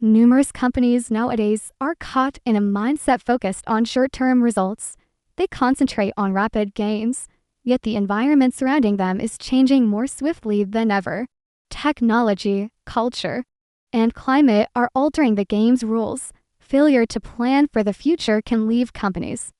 Numerous companies nowadays are caught in a mindset focused on short-term results. They concentrate on rapid gains, yet the environment surrounding them is changing more swiftly than ever. Technology, culture, and climate are altering the game's rules. Failure to plan for the future can leave companies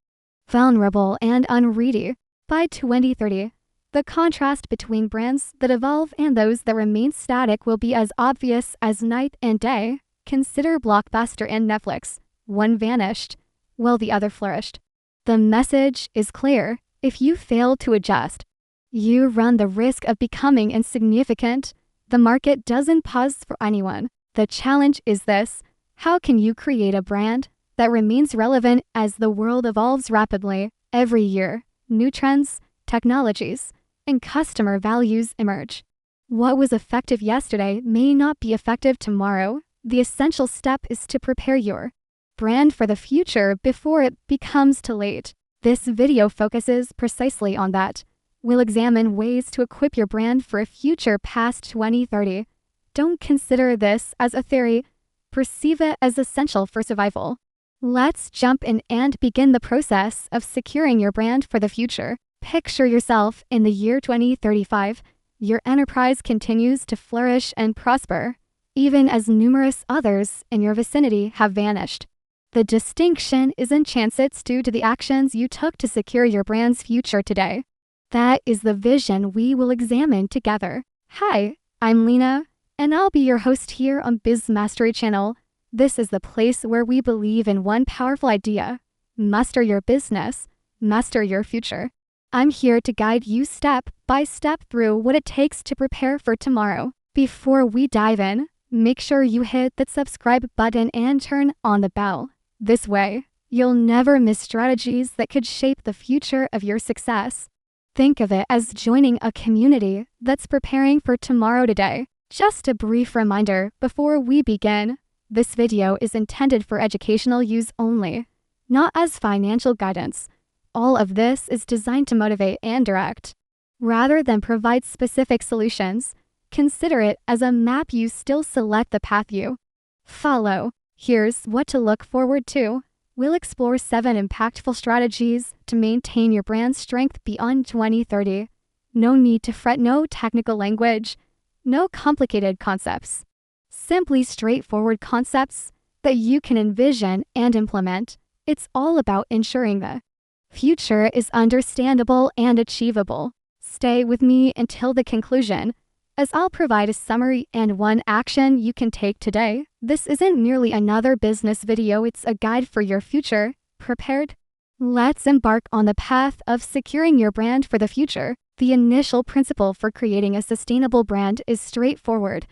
vulnerable and unready. By 2030, the contrast between brands that evolve and those that remain static will be as obvious as night and day. Consider Blockbuster and Netflix. One vanished, while the other flourished. The message is clear. If you fail to adjust, you run the risk of becoming insignificant. The market doesn't pause for anyone. The challenge is this: how can you create a brand that remains relevant as the world evolves rapidly? Every year, new trends, technologies, and customer values emerge. What was effective yesterday may not be effective tomorrow. The essential step is to prepare your brand for the future before it becomes too late. This video focuses precisely on that. We'll examine ways to equip your brand for a future past 2030. Don't consider this as a theory. Perceive it as essential for survival. Let's jump in and begin the process of securing your brand for the future. Picture yourself in the year 2035. Your enterprise continues to flourish and prosper, even as numerous others in your vicinity have vanished. The distinction isn't chance, it's due to the actions you took to secure your brand's future today. That is the vision we will examine together. Hi, I'm Lena, and I'll be your host here on Bizmastery Channel. This is the place where we believe in one powerful idea: master your business, master your future. I'm here to guide you step by step through what it takes to prepare for tomorrow. Before we dive in, make sure you hit that subscribe button and turn on the bell. This way, you'll never miss strategies that could shape the future of your success. Think of it as joining a community that's preparing for tomorrow today. Just a brief reminder before we begin: this video is intended for educational use only, not as financial guidance. All of this is designed to motivate and direct, rather than provide specific solutions. Consider it as a map. You still select the path you follow. Here's what to look forward to. We'll explore 7 impactful strategies to maintain your brand's strength beyond 2030. No need to fret, no technical language, no complicated concepts. Simply straightforward concepts that you can envision and implement. It's all about ensuring the future is understandable and achievable. Stay with me until the conclusion, as I'll provide a summary and one action you can take today. This isn't merely another business video, it's a guide for your future. Prepared? Let's embark on the path of securing your brand for the future. The initial principle for creating a sustainable brand is straightforward.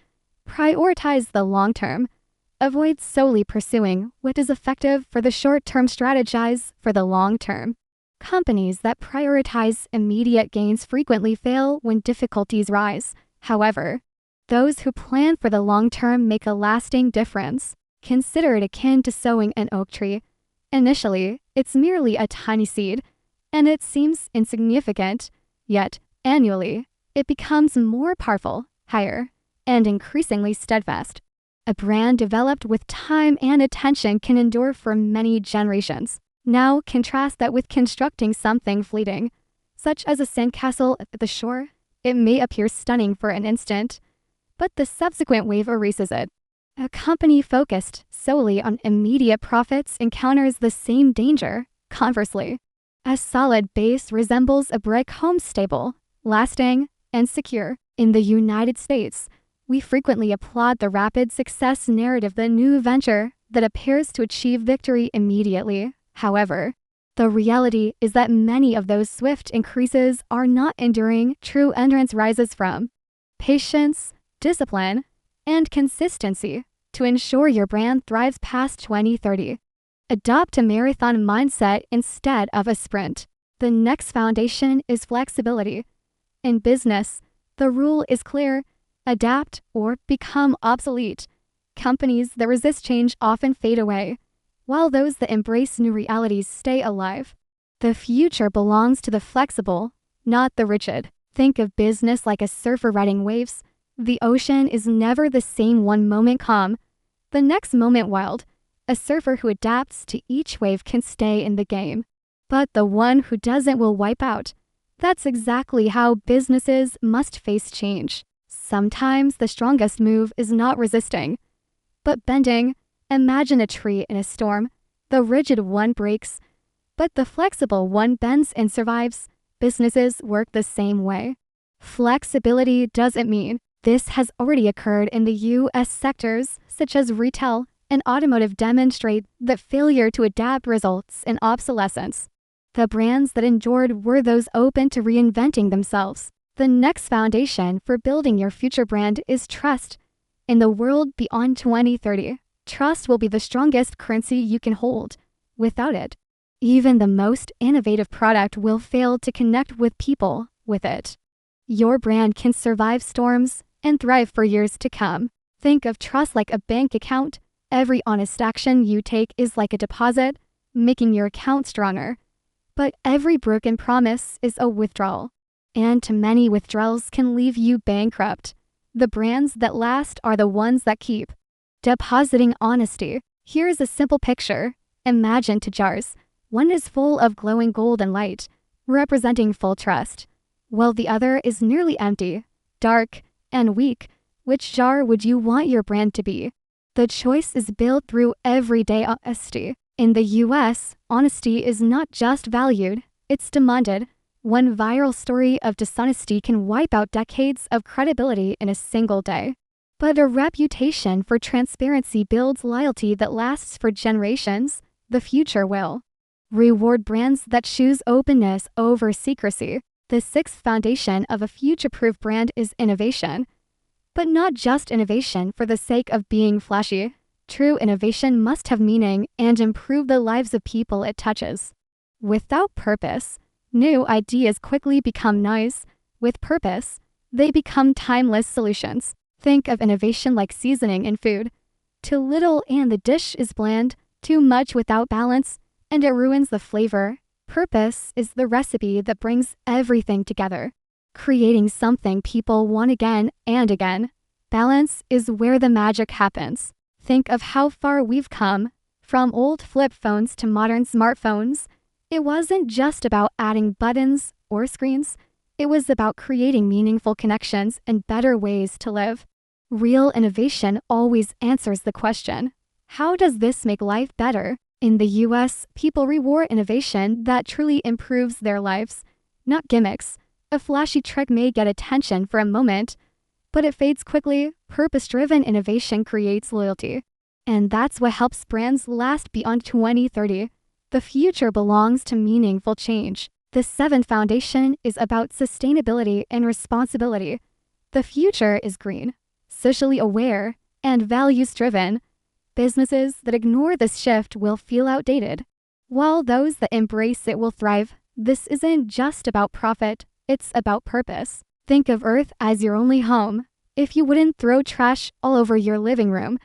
Prioritize the long term. Avoid solely pursuing what is effective for the short term. Strategize for the long term. Companies that prioritize immediate gains frequently fail when difficulties rise. However, those who plan for the long term make a lasting difference. Consider it akin to sowing an oak tree. Initially, it's merely a tiny seed, and it seems insignificant, yet annually, it becomes more powerful, higher, and increasingly steadfast. A brand developed with time and attention can endure for many generations. Now contrast that with constructing something fleeting, such as a sandcastle at the shore. It may appear stunning for an instant, but the subsequent wave erases it. A company focused solely on immediate profits encounters the same danger. Conversely, a solid base resembles a brick home, stable, lasting, and secure. In the United States, we frequently applaud the rapid success narrative, the new venture that appears to achieve victory immediately. However, the reality is that many of those swift increases are not enduring. True endurance rises from patience, discipline, and consistency. To ensure your brand thrives past 2030, adopt a marathon mindset instead of a sprint. The next foundation is flexibility. In business, the rule is clear: adapt or become obsolete. Companies that resist change often fade away, while those that embrace new realities stay alive. The future belongs to the flexible, not the rigid. Think of business like a surfer riding waves. The ocean is never the same. One moment calm, the next moment wild. A surfer who adapts to each wave can stay in the game, but the one who doesn't will wipe out. That's exactly how businesses must face change. Sometimes the strongest move is not resisting, but bending. Imagine a tree in a storm. The rigid one breaks, but the flexible one bends and survives. Businesses work the same way. Flexibility doesn't mean this has already occurred in the U.S. sectors such as retail and automotive demonstrate that failure to adapt results in obsolescence. The brands that endured were those open to reinventing themselves. The next foundation for building your future brand is trust. In the world beyond 2030, trust will be the strongest currency you can hold. Without it, even the most innovative product will fail to connect with people with it. Your brand can survive storms and thrive for years to come. Think of trust like a bank account. Every honest action you take is like a deposit, making your account stronger. But every broken promise is a withdrawal, and too many withdrawals can leave you bankrupt. The brands that last are the ones that keep depositing honesty. Here's a simple picture. Imagine two jars. One is full of glowing gold and light, representing full trust, while the other is nearly empty, dark, and weak. Which jar would you want your brand to be? The choice is built through everyday honesty. In the US, honesty is not just valued, it's demanded. One viral story of dishonesty can wipe out decades of credibility in a single day. But a reputation for transparency builds loyalty that lasts for generations. The future will reward brands that choose openness over secrecy. The sixth foundation of a future-proof brand is innovation. But not just innovation for the sake of being flashy. True innovation must have meaning and improve the lives of people it touches. Without purpose, new ideas quickly become noise. With purpose, they become timeless solutions. Think of innovation like seasoning in food. Too little and the dish is bland, too much without balance, and it ruins the flavor. Purpose is the recipe that brings everything together, creating something people want again and again. Balance is where the magic happens. Think of how far we've come, from old flip phones to modern smartphones. It wasn't just about adding buttons or screens. It was about creating meaningful connections and better ways to live. Real innovation always answers the question, how does this make life better? In the US, people reward innovation that truly improves their lives, not gimmicks. A flashy trick may get attention for a moment, but it fades quickly. Purpose-driven innovation creates loyalty, and that's what helps brands last beyond 2030. The future belongs to meaningful change. The seventh foundation is about sustainability and responsibility. The future is green, socially aware, and values-driven. Businesses that ignore this shift will feel outdated, while those that embrace it will thrive. This isn't just about profit, it's about purpose. Think of Earth as your only home. If you wouldn't throw trash all over your living room,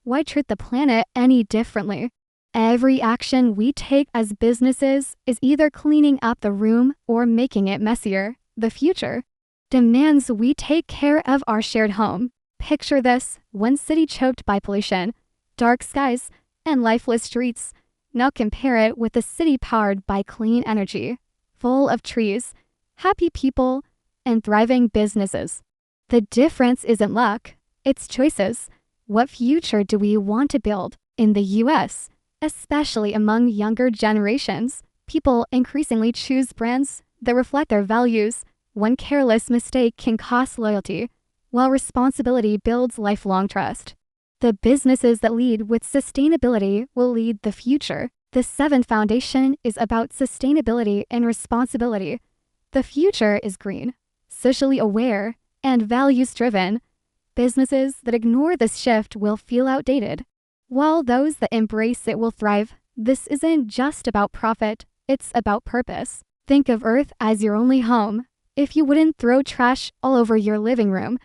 why treat the planet any differently? Every action we take as businesses is either cleaning up the room or making it messier. The future demands we take care of our shared home. Picture this: one city choked by pollution, dark skies, and lifeless streets. Now compare it with a city powered by clean energy, full of trees, happy people, and thriving businesses. The difference isn't luck, it's choices. What future do we want to build? In the US, especially among younger generations, people increasingly choose brands that reflect their values. One careless mistake can cost loyalty, while responsibility builds lifelong trust. The businesses that lead with sustainability will lead the future. The seventh foundation is about sustainability and responsibility. The future is green, socially aware, and values-driven. Businesses that ignore this shift will feel outdated, while those that embrace it will thrive. This isn't just about profit, it's about purpose. Think of Earth as your only home. If you wouldn't throw trash all over your living room,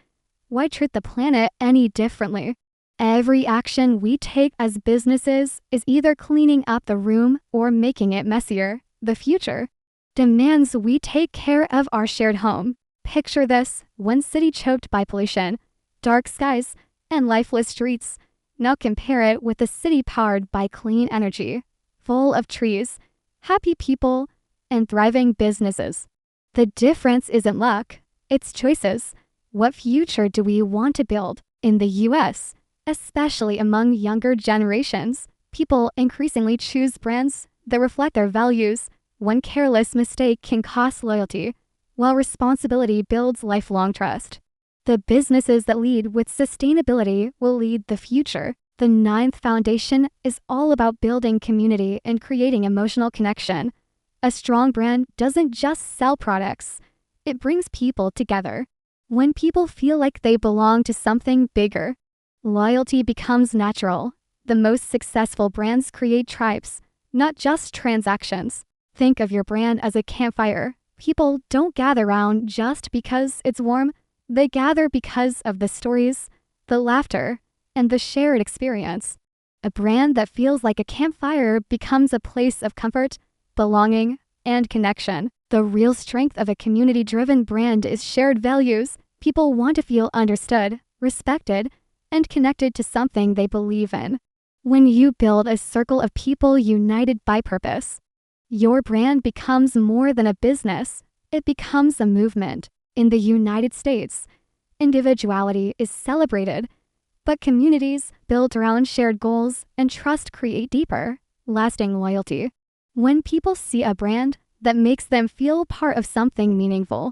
why treat the planet any differently? Every action we take as businesses is either cleaning up the room or making it messier. The future demands we take care of our shared home. Picture this: one city choked by pollution, dark skies, and lifeless streets. Now compare it with a city powered by clean energy, full of trees, happy people, and thriving businesses. The difference isn't luck, it's choices. What future do we want to build? In the US, especially among younger generations, people increasingly choose brands that reflect their values. One careless mistake can cost loyalty, while responsibility builds lifelong trust. The businesses that lead with sustainability will lead the future. The ninth foundation is all about building community and creating emotional connection. A strong brand doesn't just sell products, it brings people together. When people feel like they belong to something bigger, loyalty becomes natural. The most successful brands create tribes, not just transactions. Think of your brand as a campfire. People don't gather around just because it's warm. They gather because of the stories, the laughter, and the shared experience. A brand that feels like a campfire becomes a place of comfort, belonging, and connection. The real strength of a community-driven brand is shared values. People want to feel understood, respected, and connected to something they believe in. When you build a circle of people united by purpose, your brand becomes more than a business. It becomes a movement. In the United States, individuality is celebrated, but communities built around shared goals and trust create deeper, lasting loyalty. When people see a brand that makes them feel part of something meaningful,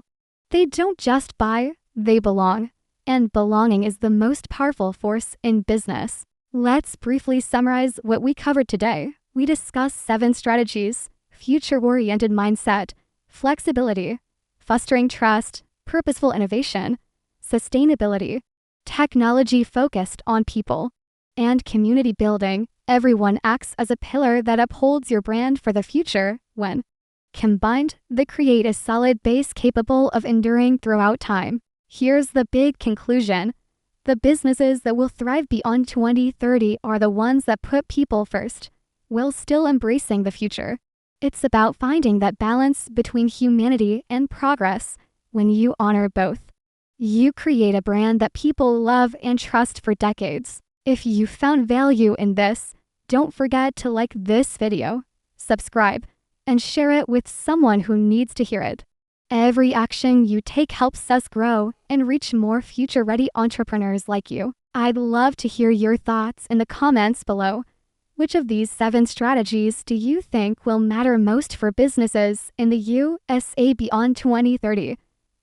they don't just buy, they belong. And belonging is the most powerful force in business. Let's briefly summarize what we covered today. We discussed 7 strategies: future-oriented mindset, flexibility, fostering trust, purposeful innovation, sustainability, technology focused on people, and community building. Everyone acts as a pillar that upholds your brand for the future. When combined, they create a solid base capable of enduring throughout time. Here's the big conclusion. The businesses that will thrive beyond 2030 are the ones that put people first, while still embracing the future. It's about finding that balance between humanity and progress. When you honor both, you create a brand that people love and trust for decades. If you found value in this, don't forget to like this video, subscribe, and share it with someone who needs to hear it. Every action you take helps us grow and reach more future-ready entrepreneurs like you. I'd love to hear your thoughts in the comments below. Which of these 7 strategies do you think will matter most for businesses in the USA beyond 2030?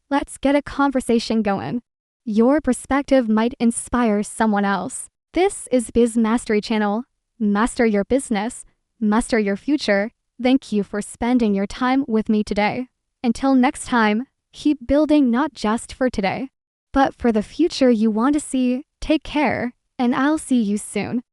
Let's get a conversation going. Your perspective might inspire someone else. This is Bizmastery Channel. Master your business, master your future. Thank you for spending your time with me today. Until next time, keep building not just for today, but for the future you want to see. Take care, and I'll see you soon.